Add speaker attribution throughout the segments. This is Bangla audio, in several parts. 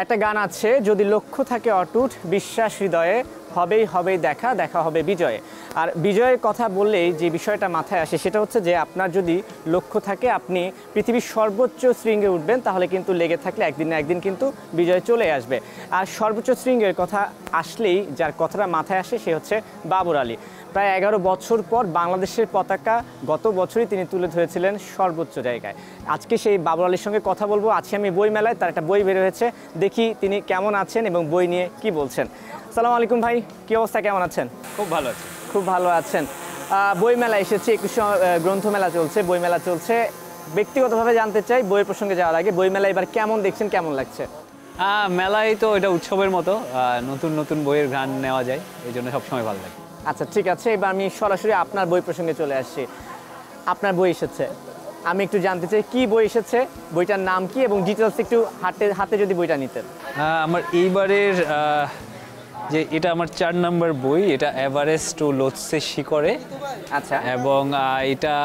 Speaker 1: একটা গান আছে, যদি লক্ষ্য থাকে অটুট বিশ্বাস হৃদয়ে হবেই হবেই দেখা, দেখা হবে বিজয়ে। আর বিজয়ের কথা বললেই যে বিষয়টা মাথায় আসে সেটা হচ্ছে যে আপনার যদি লক্ষ্য থাকে আপনি পৃথিবীর সর্বোচ্চ শৃঙ্গে উঠবেন, তাহলে কিন্তু লেগে থাকলে একদিন না একদিন কিন্তু বিজয় চলে আসবে। আর সর্বোচ্চ শৃঙ্গের কথা আসলেই যার কথাটা মাথায় আসে সে হচ্ছে বাবর আলী। প্রায় 11 বছর পর বাংলাদেশের পতাকা গত বছরই তিনি তুলে ধরেছিলেন সর্বোচ্চ জায়গায়। আজকে সেই বাবর আলীর সঙ্গে কথা বলবো। আজকে আমি বই মেলায়, তার একটা বই বের হয়েছে, দেখি তিনি কেমন আছেন এবং বই নিয়ে কি বলছেন। আসসালামু আলাইকুম ভাই, কি অবস্থা, কেমন আছেন?
Speaker 2: খুব ভালো আছি।
Speaker 1: খুব ভালো আছেন। বই মেলা এসেছি, 21 গ্রন্থমেলা চলছে, বই মেলা চলছে। ব্যক্তিগতভাবে জানতে চাই, বইয়ের প্রসঙ্গে যাওয়ার আগে, বই মেলা এবার কেমন দেখছেন, কেমন লাগছে?
Speaker 2: মেলায় তো এটা উৎসবের মতো, নতুন নতুন বইয়ের ঘ্রাণ নেওয়া যায়, এই জন্য সবসময় ভালো লাগে।
Speaker 1: আচ্ছা ঠিক আছে, এবার আমি সরাসরি আপনার বই প্রসঙ্গে চলে আসছি। আপনার বই এসেছে, আমি একটু জানতে চাই কি বই এসেছে, বইটার নাম কি এবং ডিটেলস একটু হাতে যদি বইটা নিতেন।
Speaker 2: আমার এইবারের যে এটা আমার 4 নম্বর বই, এটা এভারেস্ট ও লোৎসে শিখরে।
Speaker 1: আচ্ছা।
Speaker 2: এবং এটা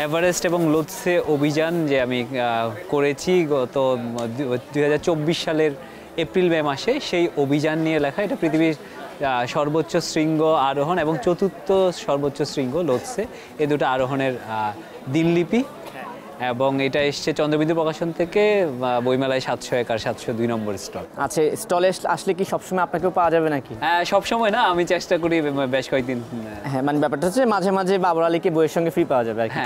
Speaker 2: এভারেস্ট এবং লোৎসে অভিযান যে আমি করেছি গত 2024 সালের এপ্রিল মে মাসে, সেই অভিযান নিয়ে লেখা। এটা পৃথিবীর সর্বোচ্চ শৃঙ্গ আরোহণ এবং চতুর্থ সর্বোচ্চ শৃঙ্গ লোৎসে, এই দুটো আরোহণের দিনলিপি। এবং এটা এসছে চন্দ্রবিন্দু প্রকাশন থেকে, বইমেলায় 701 আর 702 নম্বর স্টল।
Speaker 1: আচ্ছা, স্টলে আসলে কি সবসময় আপনাকেও পাওয়া যাবে নাকি?
Speaker 2: হ্যাঁ, সবসময় না, আমি চেষ্টা করি বেশ কয়েকদিন।
Speaker 1: হ্যাঁ, মানে ব্যাপারটা হচ্ছে মাঝে মাঝে বাবর আলীকে বইয়ের সঙ্গে ফ্রি পাওয়া যাবে আর কি।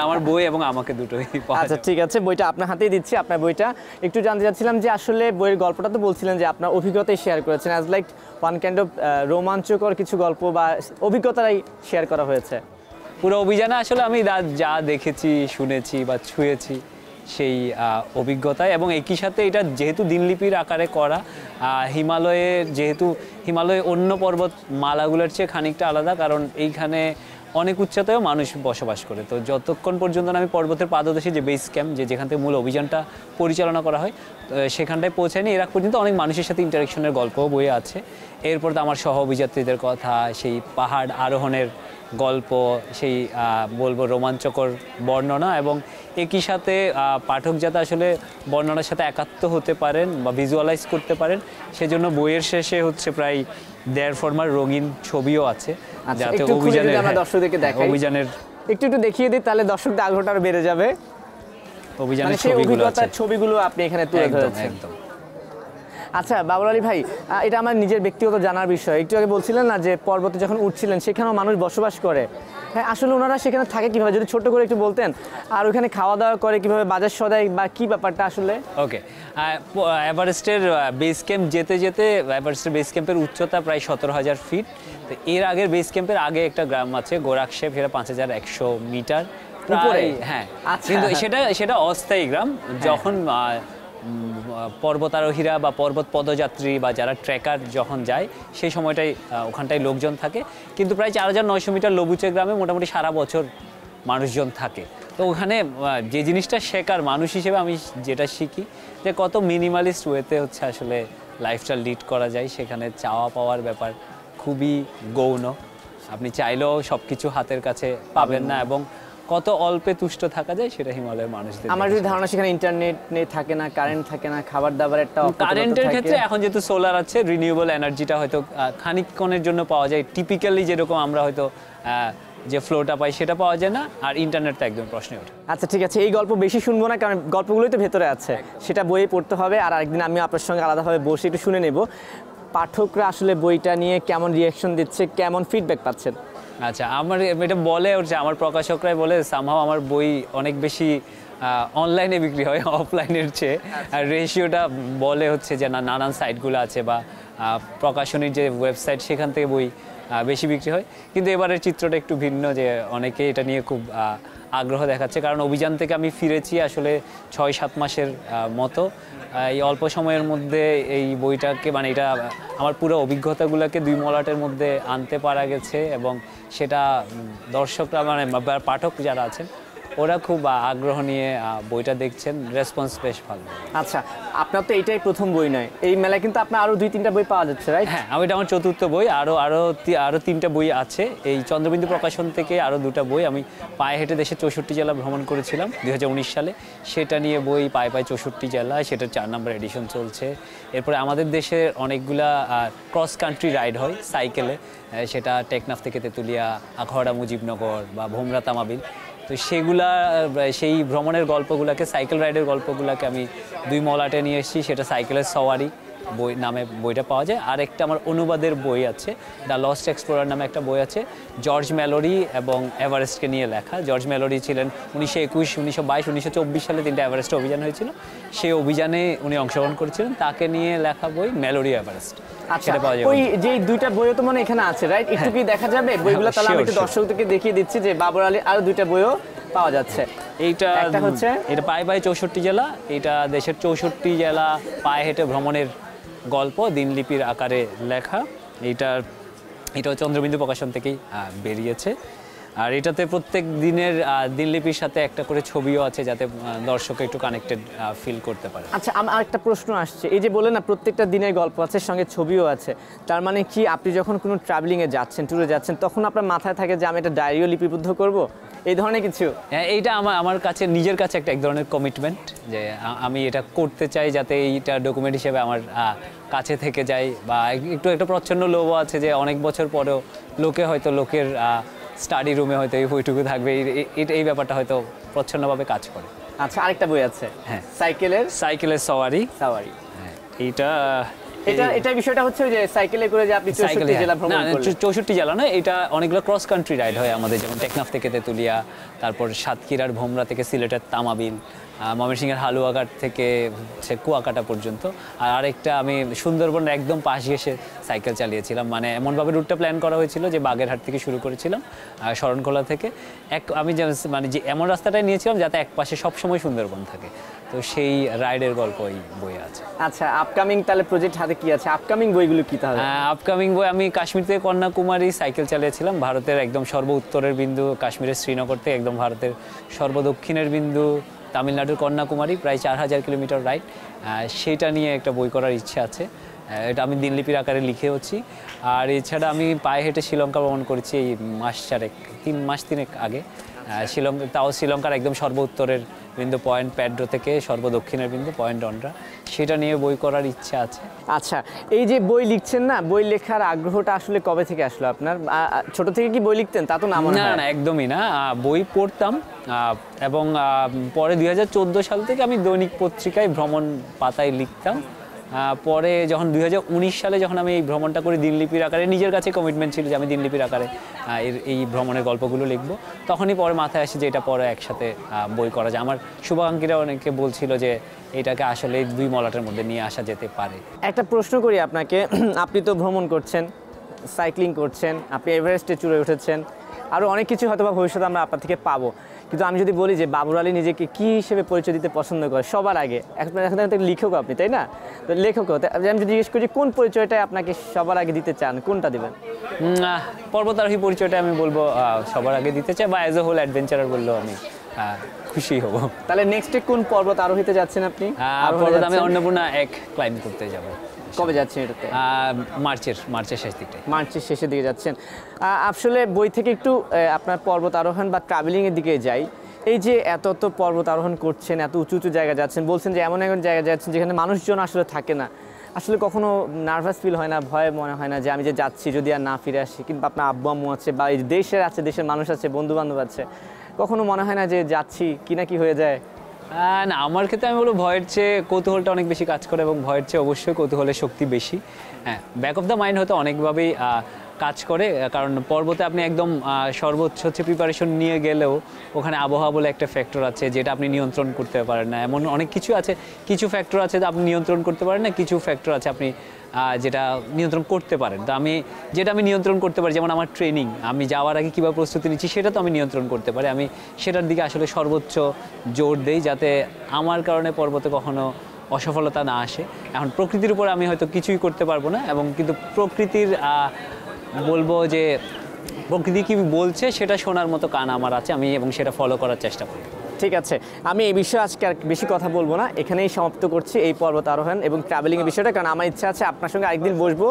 Speaker 2: আমার বই এবং আমাকে দুটোই পাওয়া যাবে।
Speaker 1: আচ্ছা ঠিক আছে, বইটা আপনার হাতেই দিচ্ছি। আপনার বইটা একটু জানতে চাচ্ছিলাম যে আসলে বইয়ের গল্পটা তো বলছিলেন যে আপনার অভিজ্ঞতাই শেয়ার করেছেন, as like one kind of রোমাঞ্চকর কিছু গল্প বা অভিজ্ঞতাই শেয়ার করা হয়েছে।
Speaker 2: পুরো অভিযানে আসলে আমি যা দেখেছি, শুনেছি বা ছুঁয়েছি সেই অভিজ্ঞতায়, এবং একই সাথে এটা যেহেতু দিনলিপির আকারে করা, হিমালয়ে অন্য পর্বত মালাগুলোর চেয়ে খানিকটা আলাদা, কারণ এইখানে অনেক উচ্চতায়ও মানুষ বসবাস করে। তো যতক্ষণ পর্যন্ত আমি পর্বতের পাদদেশে যে বেস ক্যাম্প, যেখান থেকে মূল অভিযানটা পরিচালনা করা হয়, সেখানটায় পৌঁছায়নি, এর আগ পর্যন্ত অনেক মানুষের সাথে ইন্টারেকশনের গল্পও বইয়ে আছে। এরপর তো আমার সহ অভিযাত্রীদের কথা, সেই পাহাড় আরোহণের গল্প, সেই বলবো রোমাঞ্চকর বর্ণনা, এবং একই সাথে পাঠক যাতে আসলে বর্ণনার সাথে একাত্ম হতে পারেন বা ভিজুয়ালাইজ করতে পারেন, সেজন্য বইয়ের শেষে হচ্ছে প্রায় 1.5 ফরমার রঙিন ছবিও আছে, যাতে অভিযানের
Speaker 1: একটু দেখিয়ে দিই, তাহলে দর্শকদের আগ্রহটা আরো বেড়ে যাবে।
Speaker 2: অভিযানের
Speaker 1: ছবিগুলো আপনি এখানে তুলে ধরেছেন। আচ্ছা বাবর আলী ভাই, এটা আমার নিজের ব্যক্তিগত জানার বিষয়। একটু আগে বলছিলেন না যে পর্বতে যখন উঠছিলেন সেখানেও মানুষ বসবাস করে, হ্যাঁ আসলে ওনারা সেখানে থাকে কিভাবে, যদি ছোট করে একটু বলতেন। আর ওখানে খাওয়া দাওয়া করে কিভাবে, বাজার সদাই বা কি ব্যাপারটা আসলে?
Speaker 2: ওকে, এভারেস্টের বেস ক্যাম্প যেতে এভারেস্টের বেস ক্যাম্পের উচ্চতা প্রায় 17,000 ফিট। তো এর আগের বেস ক্যাম্পের আগে একটা গ্রাম আছে গোরাকশেপ, সেটা 5,100 মিটার উপরে। হ্যাঁ, কিন্তু সেটা অস্থায়ী গ্রাম। যখন পর্বতারোহীরা বা পর্বত পদযাত্রী বা যারা ট্রেকার যখন যায়, সেই সময়টাই ওখানটায় লোকজন থাকে। কিন্তু প্রায় 4,900 মিটার লবুচে গ্রামে মোটামুটি সারা বছর মানুষজন থাকে। তো ওখানে যে জিনিসটা শেখার মানুষ হিসেবে আমি যেটা শিখি, যে কত মিনিমালিস্ট ওয়েতে হচ্ছে আসলে লাইফটা লিড করা যায়। সেখানে চাওয়া পাওয়ার ব্যাপার খুবই গৌণ, আপনি চাইলেও সব কিছু হাতের কাছে পাবেন না, এবং কত অল্পে তুষ্ট থাকা যায় সেটা হিমালয়ের মানুষদের।
Speaker 1: আমার যদি ধারণা সেখানে ইন্টারনেট থাকে না, কারেন্ট থাকে না, খাবার দাবার একটা
Speaker 2: কারেন্টের ক্ষেত্রে এখন যেহেতু সোলার আছে, রিনিউয়েবল এনার্জিটা হয়তো খানিকক্ষণের জন্য পাওয়া যায়। টিপিক্যালি যেরকম আমরা হয়তো যে ফ্লোটা পাই সেটা পাওয়া যায় না, আর ইন্টারনেট তো একদম প্রশ্নই ওঠে।
Speaker 1: আচ্ছা ঠিক আছে, এই গল্প বেশি শুনবো না, কারণ গল্পগুলোই তো ভেতরে আছে, সেটা বইয়ে পড়তে হবে। আর একদিন আমি আপনার সঙ্গে আলাদাভাবে বসে একটু শুনে নেব পাঠকরা আসলে বইটা নিয়ে কেমন রিয়াকশন দিচ্ছে, কেমন ফিডব্যাক পাচ্ছেন।
Speaker 2: আচ্ছা, আমার এটা বলে হচ্ছে, আমার প্রকাশকরাই বলে সামহাও আমার বই অনেক বেশি অনলাইনে বিক্রি হয় অফলাইনের চেয়ে। আর রেশিওটা বলে হচ্ছে যে নানান সাইটগুলো আছে বা প্রকাশনীর যে ওয়েবসাইট, সেখান থেকে বই বেশি বিক্রি হয়। কিন্তু এবারের চিত্রটা একটু ভিন্ন, যে অনেকে এটা নিয়ে খুব আগ্রহ দেখাচ্ছে, কারণ অভিযান থেকে আমি ফিরেছি আসলে 6-7 মাসের মতো। এই অল্প সময়ের মধ্যে এই বইটাকে, মানে এটা আমার পুরো অভিজ্ঞতাগুলোকে 2 মলাটের মধ্যে আনতে পারা গেছে, এবং সেটা দর্শকরা, মানে পাঠক যারা আছেন, ওরা খুব আগ্রহ নিয়ে বইটা দেখছেন, রেসপন্স বেশ ভালো।
Speaker 1: আচ্ছা, আপনার তো এটাই প্রথম বই নয়, এই মেলায় কিন্তু আপনার আরো 2-3টা বই পাওয়া যাচ্ছে, রাইট?
Speaker 2: হ্যাঁ, এটা আমার চতুর্থ বই। আরো 3টা বই আছে। এই চন্দ্রবিন্দু প্রকাশন থেকে আরো 2টা বই। আমি পায়ে হেঁটে দেশের 64 জেলা ভ্রমণ করেছিলাম 2019 সালে, সেটা নিয়ে বই পায়ে 64 জেলা, সেটা 4 নম্বর এডিশন চলছে। এরপরে আমাদের দেশে অনেকগুলা ক্রস কান্ট্রি রাইড হয় সাইকেলে, সেটা টেকনাফ থেকে তেঁতুলিয়া, আখাউড়া মুজিবনগর বা ভোমরা তামাবিল। তো সেই ভ্রমণের গল্পগুলোকে, সাইকেল রাইডের গল্পগুলোকে আমি 2 মলাটে নিয়ে এসেছি। সেটা সাইকেলের সওয়ারি বই নামে বইটা পাওয়া যায়। আর একটা আমার অনুবাদের বই আছে, দ্য লস্ট এক্সপ্লোরার নামে একটা বই আছে, জর্জ ম্যালোরি এবং এভারেস্টকে নিয়ে লেখা। জর্জ ম্যালোরি ছিলেন 1921, 1922, 1924 সালে 3টা এভারেস্ট অভিযান হয়েছিল, সেই অভিযানে উনি অংশগ্রহণ করেছিলেন, তাকে নিয়ে লেখা বই ম্যালোরি এভারেস্ট।
Speaker 1: আচ্ছা, ওই যে 2টা বইও তো মানে এখানে আছে, রাইট? একটু কি দেখা যাবে বইগুলো? তাহলে আমি একটু দর্শকদেরকে দেখিয়ে দিচ্ছি যে বাবর আলী আরো 2টা বইও পাওয়া যাচ্ছে। একটা হচ্ছে
Speaker 2: এটা পায়ে 64 জেলা, এটা দেশের 64 জেলা পায়ে হেঁটে ভ্রমণের গল্প, দিনলিপির আকারে লেখা। এটা চন্দ্রবিন্দু প্রকাশন থেকেই বেরিয়েছে। আর এটাতে প্রত্যেক দিনের দিনলিপির সাথে একটা করে ছবিও আছে, যাতে দর্শক একটু কানেক্টেড ফিল করতে পারে।
Speaker 1: আচ্ছা, আমার একটা প্রশ্ন আসছে, এই যে বললেন না প্রত্যেকটা দিনের গল্প আছে, সঙ্গে ছবিও আছে, তার মানে কি আপনি যখন কোনো ট্রাভেলিংয়ে যাচ্ছেন, ট্যুরে যাচ্ছেন, তখন আপনার মাথায় থাকে যে আমি একটা ডায়েরিও লিপিবদ্ধ করব, এই ধরনের কিছু?
Speaker 2: হ্যাঁ, এইটা আমার কাছে নিজের কাছে এক ধরনের কমিটমেন্ট, যে আমি এটা করতে চাই, যাতে এইটা ডকুমেন্ট হিসেবে আমার কাছে থেকে যায়। বা একটা প্রচ্ছন্ন লোভও আছে যে অনেক বছর পরেও লোকের স্টাডি রুমে হয়তো এই বইটুকু থাকবে, এই ব্যাপারটা হয়তো প্রচ্ছন্নভাবে কাজ করে।
Speaker 1: আচ্ছা, আরেকটা বই আছে,
Speaker 2: হ্যাঁ,
Speaker 1: সাইকেলের সওয়ারি।
Speaker 2: হ্যাঁ,
Speaker 1: এটা বিষয়টা হচ্ছে যে সাইকেলে করে যে আপনি 64 জেলা ভ্রমণ করলেন।
Speaker 2: 64 জেলা নয়, এটা অনেকগুলো ক্রস কান্ট্রি রাইড হয় আমাদের, যেমন টেকনাফ থেকে তেঁতুলিয়া, তারপর সাতক্ষীরার ভোমরা থেকে সিলেটের তামাবিল, ময়মনসিংহের হালুয়াঘাট থেকে কুয়াকাটা পর্যন্ত। আর আরেকটা আমি সুন্দরবনের একদম পাশ ঘেঁষে সাইকেল চালিয়েছিলাম, মানে এমনভাবে রুটটা প্ল্যান করা হয়েছিল যে বাগেরহাট থেকে শুরু করেছিলাম, শরণখোলা থেকে। আমি যে এমন রাস্তাটাই নিয়েছিলাম যাতে এক পাশে সবসময় সুন্দরবন থাকে। তো সেই রাইডের গল্প এই বই আছে।
Speaker 1: আচ্ছা, আপকামিং তাহলে প্রজেক্ট হাতে কি আছে? আপকামিং বইগুলো কি তাহলে?
Speaker 2: আপকামিং বই, আমি কাশ্মীর থেকে কন্যাকুমারী সাইকেল চালিয়েছিলাম, ভারতের একদম সর্বোত্তরের বিন্দু কাশ্মীরের শ্রীনগর থেকে একদম ভারতের সর্বদক্ষিণের বিন্দু তামিলনাড়ুর কন্যাকুমারী, প্রায় 4000 কিলোমিটার রাইড। সেটা নিয়ে একটা বই করার ইচ্ছা আছে, এটা আমি দিনলিপির আকারে লিখেওছি। আর এছাড়া আমি পায়ে হেঁটে শ্রীলঙ্কা ভ্রমণ করেছি এই 3 মাস আগে। শ্রীলঙ্কার একদম সর্বোত্তরের বিন্দু পয়েন্ট প্যাড্রো থেকে সর্বদক্ষিণের বিন্দু পয়েন্ট অন্ড্রা, সেটা নিয়ে বই করার ইচ্ছা আছে।
Speaker 1: আচ্ছা, এই যে বই লিখছেন না, বই লেখার আগ্রহটা আসলে কবে থেকে আসলো আপনার? ছোট থেকে কি বই লিখতেন? তা তো না মনে হয়।
Speaker 2: না, একদমই না। বই পড়তাম, এবং পরে 2014 সাল থেকে আমি দৈনিক পত্রিকায় ভ্রমণ পাতায় লিখতাম। পরে যখন 2019 সালে যখন আমি এই ভ্রমণটা করি দিনলিপির আকারে, নিজের কাছে কমিটমেন্ট ছিল যে আমি দিনলিপির আকারে এই ভ্রমণের গল্পগুলো লিখবো, তখনই পরে মাথায় আসে যে এটা পরে একসাথে বই করা যায়। আমার শুভাকাঙ্ক্ষীরা অনেকে বলছিল যে এটাকে আসলে 2 মলাটের মধ্যে নিয়ে আসা যেতে পারে।
Speaker 1: একটা প্রশ্ন করি আপনাকে, আপনি তো ভ্রমণ করছেন, সাইক্লিং করছেন, আপনি এভারেস্টে চড়ে উঠেছেন, আরও অনেক কিছু হয়তো বা ভবিষ্যতে আমরা আপনার থেকে পাবো, কিন্তু আমি যদি বলি যে বাবর আলী নিজেকে কী হিসেবে পরিচয় দিতে পছন্দ করে সবার আগে, এখন লেখক আপনি, তাই না? তো লেখক আমি যদি জিজ্ঞেস করি কোন পরিচয়টাই আপনাকে সবার আগে দিতে চান, কোনটা দেবেন?
Speaker 2: পর্বতারোহী পরিচয়টা আমি বলবো সবার আগে দিতে চাই, বা অ্যাজ এ হোল অ্যাডভেঞ্চারার বললেও আমি খুশি হব।
Speaker 1: তাহলে নেক্সটে কোন পর্বত আরোহীতে যাচ্ছেন আপনি?
Speaker 2: আমি অন্নপূর্ণা 1 ক্লাইম্ব করতে যাব।
Speaker 1: কবে যাচ্ছেন এটাতে?
Speaker 2: মার্চের শেষ দিকটায়।
Speaker 1: মার্চের শেষের দিকে যাচ্ছেন। আসলে বই থেকে একটু আপনার পর্বত আরোহণ বা ট্রাভেলিংয়ের দিকে যাই। এই যে এত পর্বত আরোহণ করছেন, এত উঁচু উঁচু জায়গা যাচ্ছেন, বলছেন যে এমন এমন জায়গায় যাচ্ছেন যেখানে মানুষজন আসলে থাকে না, আসলে কখনো নার্ভাস ফিল হয় না, ভয় মনে হয় না যে আমি যে যাচ্ছি যদি আর না ফিরে আসি? কিংবা আপনার আব্বু আম্মু আছে, বা এই দেশের মানুষ আছে, বন্ধু বান্ধব আছে, কখনো মনে হয় না যে যাচ্ছি কি না কি হয়ে যায়?
Speaker 2: না, আমার ক্ষেত্রে আমি বলবো ভয়ের চেয়ে কৌতূহলটা অনেক বেশি কাজ করে, এবং ভয়ের চেয়ে অবশ্যই কৌতূহলের শক্তি বেশি। হ্যাঁ, ব্যাক অফ দ্য মাইন্ড হয়তো অনেকভাবেই কাজ করে, কারণ পর্বতে আপনি একদম সর্বোচ্চ প্রিপারেশন নিয়ে গেলেও ওখানে আবহাওয়া বলে একটা ফ্যাক্টর আছে যেটা আপনি নিয়ন্ত্রণ করতে পারেন না। এমন অনেক কিছু আছে, কিছু ফ্যাক্টর আছে আপনি নিয়ন্ত্রণ করতে পারেন না, কিছু ফ্যাক্টর আছে আপনি যেটা নিয়ন্ত্রণ করতে পারেন। তো যেটা আমি নিয়ন্ত্রণ করতে পারি, যেমন আমার ট্রেনিং, আমি যাওয়ার আগে কীভাবে প্রস্তুতি নিচ্ছি সেটা তো আমি নিয়ন্ত্রণ করতে পারি। আমি সেটার দিকে আসলে সর্বোচ্চ জোর দেই, যাতে আমার কারণে পর্বতে কখনো অসফলতা না আসে। এখন প্রকৃতির উপর আমি হয়তো কিছুই করতে পারবো না, এবং কিন্তু প্রকৃতির বলবো যে প্রকৃতি কি বলছে সেটা শোনার মতো কান আমার আছে, আমি এবং সেটা ফলো করার চেষ্টা করি।
Speaker 1: ঠিক আছে, আমি এই বিষয়ে আজকে আর বেশি কথা বলবো না, এখানেই সমাপ্ত করছি এই পর্বত আরোহণ এবং ট্রাভেলিংয়ের বিষয়টা, কারণ আমার ইচ্ছা আছে আপনার সঙ্গে আরেকদিন বসবো।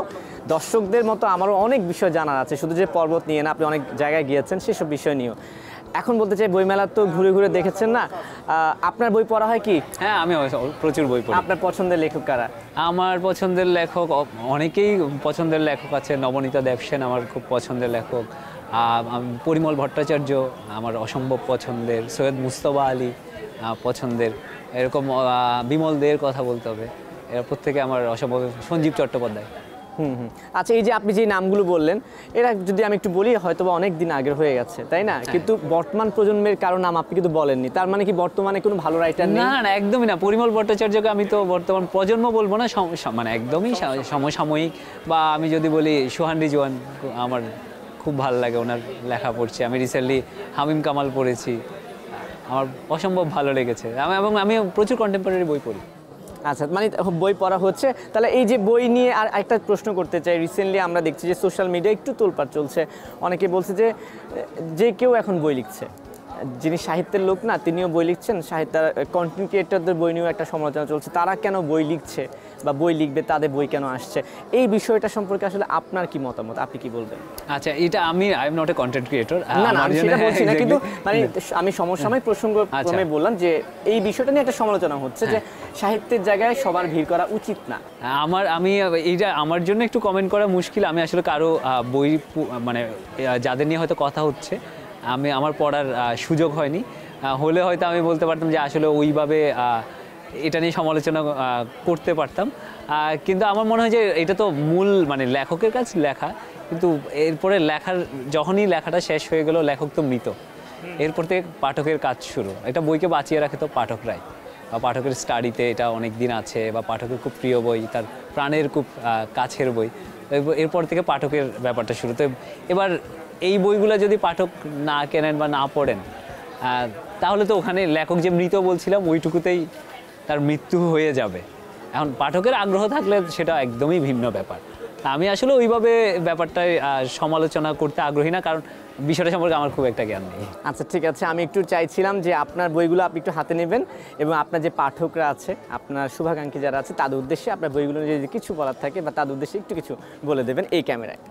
Speaker 1: দর্শকদের মতো আমারও অনেক বিষয় জানার আছে, শুধু যে পর্বত নিয়ে না, আপনি অনেক জায়গায় গিয়েছেন সেসব বিষয় নিয়েও। এখন বলতে চাই, বইমেলা তো ঘুরে ঘুরে দেখেছেন না, আপনার বই পড়া হয় কি?
Speaker 2: হ্যাঁ, আমি প্রচুর বই পড়ি।
Speaker 1: আপনার পছন্দের লেখক কারা?
Speaker 2: আমার পছন্দের লেখক অনেকেই পছন্দের লেখক আছে। নবনীতা দেবসেন আমার খুব পছন্দের লেখক, পরিমল ভট্টাচার্য আমার অসম্ভব পছন্দের, সৈয়দ মুস্তফা আলী পছন্দের, এরকম বিমল দের কথা বলতে হবে, এরা প্রত্যেকে আমার অসম্ভব। সঞ্জীব চট্টোপাধ্যায়।
Speaker 1: আচ্ছা, এই যে আপনি যে নামগুলো বললেন, এরা যদি আমি একটু বলি হয়তো বা অনেক দিন আগের হয়ে গেছে, তাই না? কিন্তু বর্তমান প্রজন্মের কারো নাম আপনি কিন্তু বলেননি, তার মানে কি বর্তমানে কোনো ভালো রাইটার নেই?
Speaker 2: না না, একদমই না। পরিমল ভট্টাচার্যকে আমি তো বর্তমান প্রজন্ম বলবো না, মানে একদমই সমসাময়িক। বা আমি যদি বলি সোহান রিজওয়ান, আমার খুব ভালো লাগে ওনার লেখা পড়ছি। আমি রিসেন্টলি হামিম কামাল পড়েছি, আমার অসম্ভব ভালো লেগেছে। এবং আমি প্রচুর কন্টেম্পোরারি বই পড়ি।
Speaker 1: আচ্ছা, মানে বই পড়া হচ্ছে। তাহলে এই যে বই নিয়ে আর একটা প্রশ্ন করতে চাই, রিসেন্টলি আমরা দেখছি যে সোশ্যাল মিডিয়া একটু তোলপাড় চলছে, অনেকে বলছে যে কেউ এখন বই লিখছে, যিনি সাহিত্যের লোক না তিনিও বই লিখছেন, সাহিত্যের কন্টেন্ট ক্রিয়েটরদের বই নিয়েও একটা সমালোচনা চলছে, তারা কেন বই লিখছে বা বই লিখবে, তাদের বই কেন আসছে, এই বিষয়টা সম্পর্কে আসলে আপনার কি মতামত, আপনি কি বলবেন?
Speaker 2: আচ্ছা, এটা I am not a content creator.
Speaker 1: না না, আমি সেটা বলছি না, কিন্তু মানে আমি সমসাময়িক প্রসঙ্গক্রমে বললাম যে এই বিষয়টা নিয়ে একটা সমালোচনা হচ্ছে যে সাহিত্যের জায়গায় সবার ভিড় করা উচিত না।
Speaker 2: আমি এইটা আমার জন্য একটু কমেন্ট করা মুশকিল। আমি আসলে কারো বই মানে যাদের নিয়ে হয়তো কথা হচ্ছে আমার পড়ার সুযোগ হয়নি, হলে হয়তো আমি বলতে পারতাম যে আসলে ওইভাবে এটা নিয়ে সমালোচনা করতে পারতাম। কিন্তু আমার মনে হয় যে এটা তো মূল মানে লেখকের কাছে লেখা, কিন্তু এরপরে যখনই লেখাটা শেষ হয়ে গেল, লেখক তো মৃত, এরপর থেকে পাঠকের কাজ শুরু। এটা বইকে বাঁচিয়ে রাখে তো পাঠকরাই, বা পাঠকের স্টাডিতে এটা অনেক দিন আছে, বা পাঠকের খুব প্রিয় বই, তার প্রাণের খুব কাছের বই, এরপর থেকে পাঠকের ব্যাপারটা শুরু। তো এবার এই বইগুলো যদি পাঠক না কেনেন বা না পড়েন, তাহলে তো ওখানে লেখক যে মৃত বলছিলাম ওইটুকুতেই তার মৃত্যু হয়ে যাবে। এখন পাঠকের আগ্রহ থাকলে সেটা একদমই ভিন্ন ব্যাপার। আমি আসলে ওইভাবে ব্যাপারটায় সমালোচনা করতে আগ্রহী না, কারণ বিষয়টা সম্পর্কে আমার খুব একটা জ্ঞান নেই।
Speaker 1: আচ্ছা, ঠিক আছে, আমি একটু চাইছিলাম যে আপনার বইগুলো আপনি একটু হাতে নেবেন এবং আপনার যে পাঠকরা আছে, আপনার শুভাকাঙ্ক্ষী যারা আছে, তাদের উদ্দেশ্যে আপনার বইগুলো যদি কিছু বলার থাকে বা তাদের উদ্দেশ্যে একটু কিছু বলে দেবেন এই ক্যামেরায়।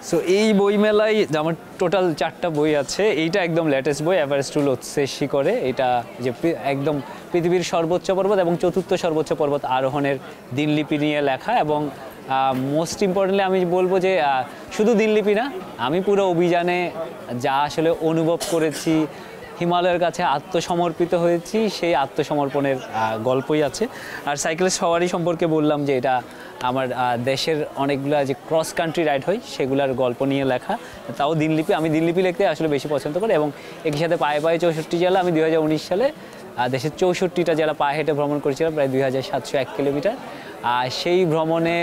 Speaker 2: সো এই বইমেলায় আমার টোটাল 4টা বই আছে। এইটা একদম লেটেস্ট বই, এভারেস্ট টু লোৎসে শিখরে। এটা যে একদম পৃথিবীর সর্বোচ্চ পর্বত এবং 4র্থ সর্বোচ্চ পর্বত আরোহণের দিনলিপি নিয়ে লেখা। এবং মোস্ট ইম্পর্টেন্টলি আমি বলবো যে শুধু দিনলিপি না, আমি পুরো অভিযানে যা আসলে অনুভব করেছি, হিমালয়ের কাছে আত্মসমর্পিত হয়েছি, সেই আত্মসমর্পণের গল্পই আছে। আর সাইকেল সওয়ারি সম্পর্কে বললাম যে এটা আমার দেশের অনেকগুলো যে ক্রস কান্ট্রি রাইড হয় সেগুলোর গল্প নিয়ে লেখা, তাও দিনলিপি। আমি দিনলিপি লিখতে আসলে বেশি পছন্দ করি। এবং একই সাথে পায়ে পায়ে 64 জেলা, আমি 2019 সালে দেশের 64টা জেলা পায়ে হেঁটে ভ্রমণ করেছিলাম, প্রায় 2701 কিলোমিটার। সেই ভ্রমণে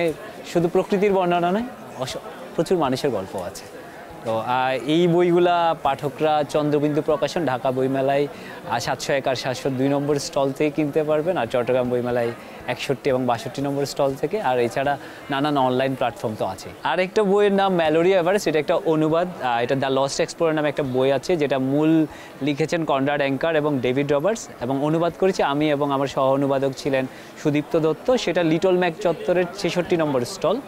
Speaker 2: শুধু প্রকৃতির বর্ণনা নয়, প্রচুর মানুষের গল্প আছে। তো এই বইগুলা পাঠকরা চন্দ্রবিন্দু প্রকাশন, ঢাকা বইমেলায় 701 আর 702 নম্বর স্টল থেকে কিনতে পারবেন, আর চট্টগ্রাম বইমেলায় 61 এবং 62 নম্বর স্টল থেকে। আর এছাড়া নানান অনলাইন প্ল্যাটফর্ম তো আছে। আর একটা বইয়ের নাম ম্যালোরি এভারেস্ট, এটা একটা অনুবাদ। এটা দ্য লস্ট এক্সপ্লোরার নামে একটা বই আছে, যেটা মূল লিখেছেন কনরাড অ্যাঙ্কার এবং ডেভিড রবার্টস, এবং অনুবাদ করেছি আমি, এবং আমার সহ অনুবাদক ছিলেন সুদীপ্ত দত্ত। সেটা লিটল ম্যাক চত্বরের 66 নম্বর স্টল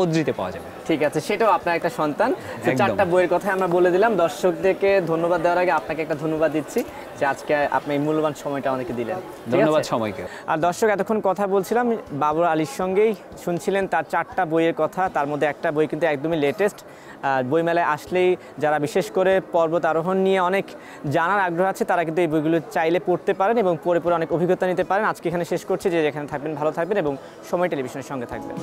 Speaker 2: অদ্রিতে পাওয়া যাবে।
Speaker 1: ঠিক আছে, সেটাও আপনার একটা সন্তান। 4টা বইয়ের কথা আমরা বলে দিলাম। দর্শকদেরকে ধন্যবাদ দেওয়ার আগে আপনাকে একটা ধন্যবাদ দিচ্ছি যে আজকে আপনি এই মূল্যবান সময়টা আমাকে দিলেন।
Speaker 2: ধন্যবাদ সময়কে।
Speaker 1: আর দর্শক, এতক্ষণ কথা বলছিলাম বাবর আলীর সঙ্গেই, শুনছিলেন তার 4টা বইয়ের কথা, তার মধ্যে একটা বই কিন্তু একদমই লেটেস্ট। বইমেলায় আসলেই যারা বিশেষ করে পর্বত আরোহণ নিয়ে অনেক জানার আগ্রহ আছে, তারা কিন্তু এই বইগুলো চাইলে পড়তে পারেন এবং পড়ে অনেক অভিজ্ঞতা নিতে পারেন। আজকে এখানে শেষ করছি, যে যেখানে থাকবেন ভালো থাকবেন এবং সময় টেলিভিশনের সঙ্গে থাকবেন।